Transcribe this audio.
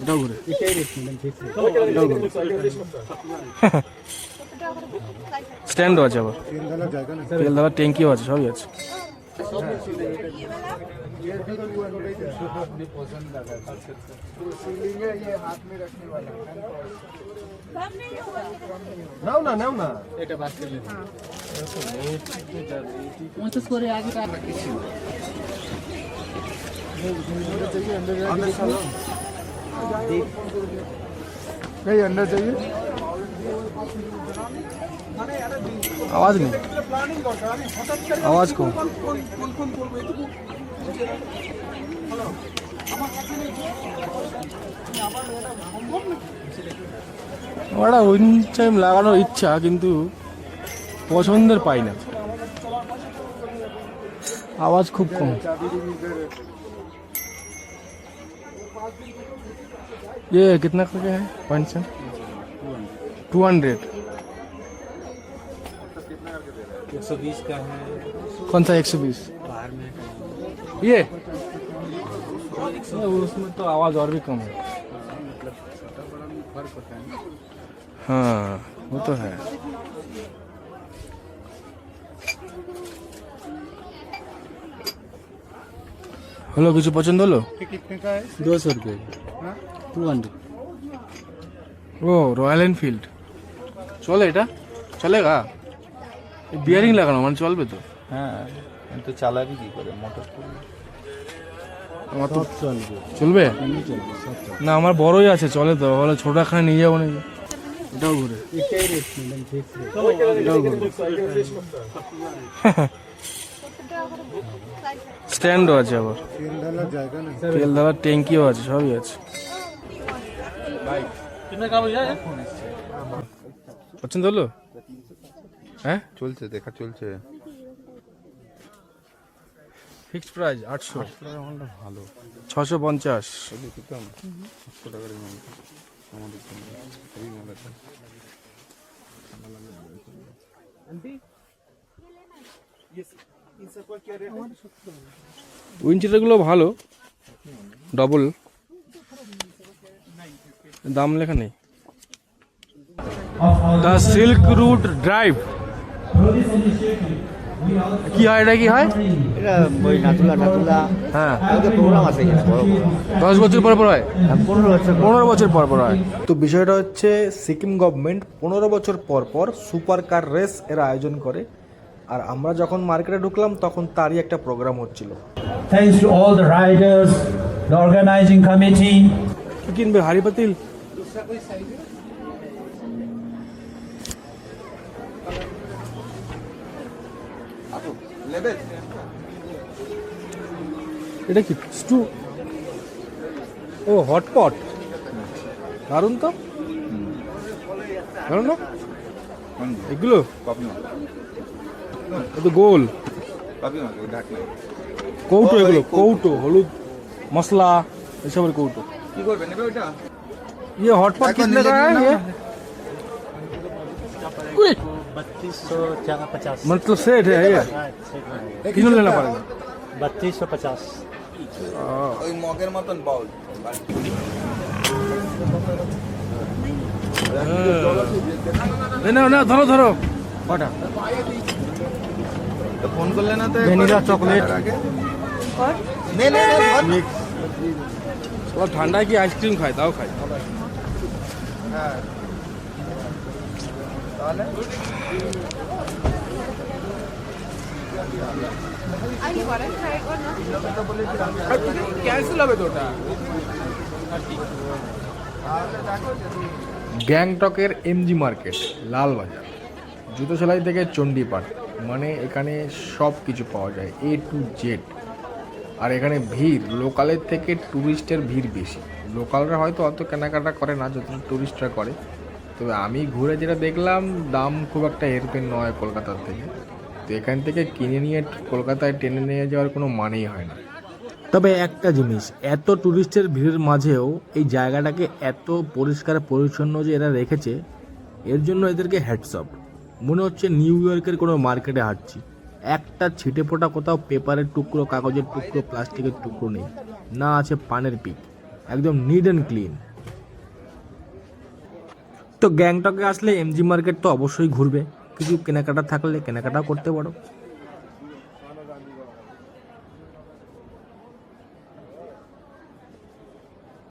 এটাও ঘুরে স্ট্যান্ডও আছে, আবার তেল দেওয়ার ট্যাঙ্কিও আছে, সবই আছে। নাও না নাও না এটা বাস করে नहीं अंदर चाहिए आवाज नहीं, आवाज को ওটা উইন্ড চাইম লাগানোর ইচ্ছা, কিন্তু পছন্দের পাই না, আওয়াজ খুব কম। ये कितना का है पॉइंट से 200 120 का है। कौन सा 120 बाहर में ये उसमें तो आवाज़ और भी कम है। मतलब छोटा बड़ा में फर्क होता है ना। हाँ वो तो है। হলো কিছু পছন্দ হলো? कितने का है 200 रुपये 200। ও রয়্যাল এনফিল্ড চলে, এটা চলেগা? বিয়ারিং লাগানো মানে চলবে তো? হ্যাঁ তো চালাবি কি করে মোটর আমার তো চলবে না, আমার বড়ই আছে, চলে তো। বলে ছোট খানে নিয়ে যাবো নাকি? এটাও ঘুরে এটাও ঘুরে স্ট্যান্ডও আছে, আবার তেল দেওয়ার ট্যাঙ্কিও আছে, সবই আছে। পছন্দ হলো? হ্যাঁ চলছে দেখা চলছে। ফিক্সড প্রাইস 800, ভালো 650। দিতাম 800 টাকার আমাদের জন্য খুবই ভালো আছে। উইন্ডচিটারগুলো ভালো, ডবল, দাম লেখা নেই। দ্য সিল্ক রুট ড্রাইভ কি হয়, এটা কি হয়? এটা ওই নাতুলা হ্যাঁ প্রোগ্রাম আছে এখানে বড় বড় 10 বছর পর পর হয়, 15 বছর 15 বছর পর পর হয়। তো বিষয়টা হচ্ছে সিকিম গভর্নমেন্ট 15 বছর পর পর সুপার কার রেস এর আয়োজন করে, আর আমরা যখন মার্কেটে ঢুকলাম তখন তারই একটা প্রোগ্রাম হচ্ছিল। Thanks to all the riders, the organizing committee. কি কিনবে, হাড়ি পাতিল? এটা কি স্টু? ও হটপট, দারুন তো, দারুন না এগুলো? তো গোল কৌটো, এগুলো কৌটো, হলুদ মশলা এসবের কৌটো। কি করবে নেবে ওইটা? ये हॉटपॉट कितने का है ये? 3250 मतलब सेट है ये, कितना लेना पड़ेगा? 3250। ওই মগের মতন বাউল না না ধরো ধরো কটা তো ফোন করলে না তো ভ্যানিলা চকলেট নে নে নে সব ঠান্ডায় কি আইসক্রিম খায়, তাও খায়। হ্যাঁ তাহলে ক্যান্সেল হবে তো ওটা। গ্যাংটকের এমজি মার্কেট, লালবাজার, জুতো সেলাই থেকে চণ্ডীপাঠ, মানে এখানে সব কিছু পাওয়া যায়, A to Z। আর এখানে ভিড় লোকালের থেকে ট্যুরিস্টের ভিড় বেশি। লোকালরা হয়তো অত কেনাকাটা করে না যত ট্যুরিস্টরা করে, তবে আমি ঘুরে যেটা দেখলাম দাম খুব একটা হেরফের নয় কলকাতার থেকে। তো এখান থেকে কিনে নিয়ে কলকাতায় টেনে নিয়ে যাওয়ার কোনো মানেই হয় না। তবে একটা জিনিস, এত ট্যুরিস্টের ভিড়ের মাঝেও এই জায়গাটাকে এত পরিষ্কার পরিচ্ছন্ন যে এরা রেখেছে, এর জন্য এদেরকে হ্যাটস অফ। মনে হচ্ছে নিউ ইয়র্কের কোনো মার্কেটে হাঁটছি। একটা ছিটে ফোটা কোথাও পেপারের টুকরো, কাগজের টুকরো, প্লাস্টিকের টুকরো নেই, না আছে পানের পিক, একদম নিট অ্যান্ড ক্লিন। তো গ্যাংটকে আসলে এমজি মার্কেট তো অবশ্যই ঘুরবে, কিছু কেনাকাটা থাকলে কেনাকাটাও করতে পারো।